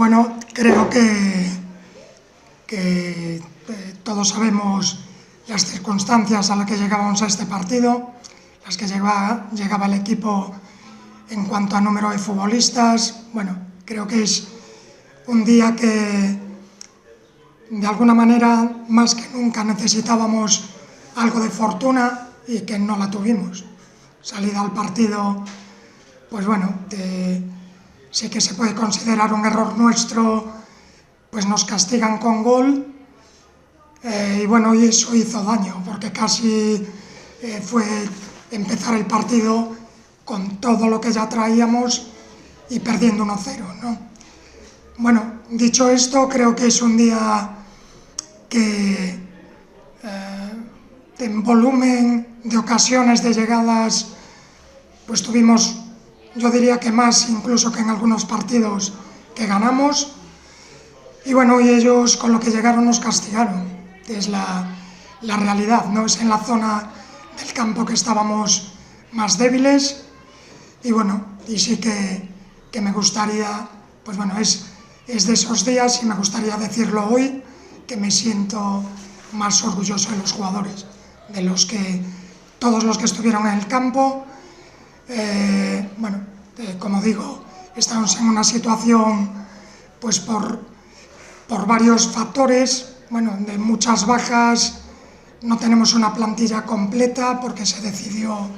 Bueno, creo que todos sabemos las circunstancias a las que llegábamos a este partido, las que llegaba el equipo en cuanto a número de futbolistas. Bueno, creo que es un día que de alguna manera más que nunca necesitábamos algo de fortuna y que no la tuvimos. Salida al partido, pues bueno, sí que se puede considerar un error nuestro, pues nos castigan con gol y bueno, y eso hizo daño porque casi fue empezar el partido con todo lo que ya traíamos y perdiendo 1-0, ¿no? Bueno, dicho esto, creo que es un día que en volumen de ocasiones de llegadas pues tuvimos, yo diría que más incluso que en algunos partidos que ganamos, y bueno, y ellos con lo que llegaron nos castigaron, es la realidad, ¿no? Es en la zona del campo que estábamos más débiles, y bueno, y sí que me gustaría, pues bueno, es de esos días y me gustaría decirlo hoy, que me siento más orgulloso de los jugadores, de los que, todos los que estuvieron en el campo. Bueno, como digo, estamos en una situación pues por varios factores, bueno, de muchas bajas, no tenemos una plantilla completa porque se decidió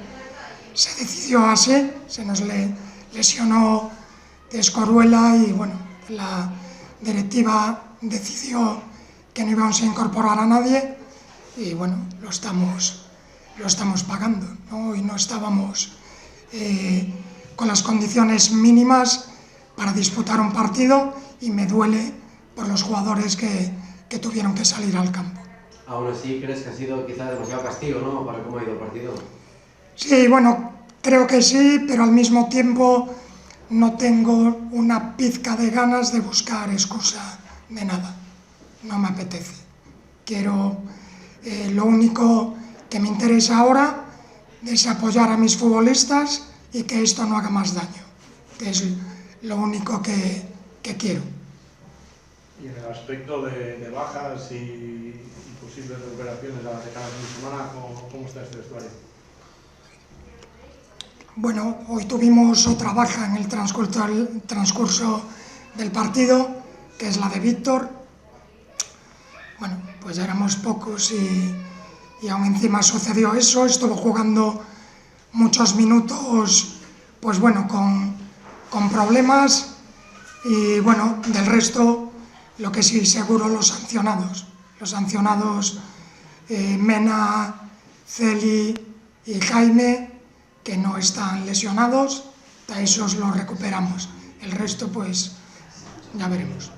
así, se nos lesionó Escoruela y bueno, la directiva decidió que no íbamos a incorporar a nadie y bueno, lo estamos pagando, ¿no? Y no estábamos con las condiciones mínimas para disputar un partido y me duele por los jugadores que tuvieron que salir al campo. Aún así, ¿crees que ha sido quizá demasiado castigo, ¿no?, para cómo ha ido el partido? Sí, bueno, creo que sí, pero al mismo tiempo no tengo una pizca de ganas de buscar excusa de nada. No me apetece. Quiero, lo único que me interesa ahora es apoyar a mis futbolistas y que esto no haga más daño. Es lo único que quiero. Y en el aspecto de bajas y posibles recuperaciones a de cada fin de semana, ¿cómo está este vestuario? Bueno, hoy tuvimos otra baja en el transcurso del partido, que es la de Víctor. Bueno, pues ya éramos pocos y aún encima sucedió eso. Estuvo jugando muchos minutos, pues bueno, con problemas y bueno, del resto, lo que sí seguro, los sancionados. Los sancionados Mena, Celi y Jaime, que no están lesionados, a esos los recuperamos. El resto, pues, ya veremos.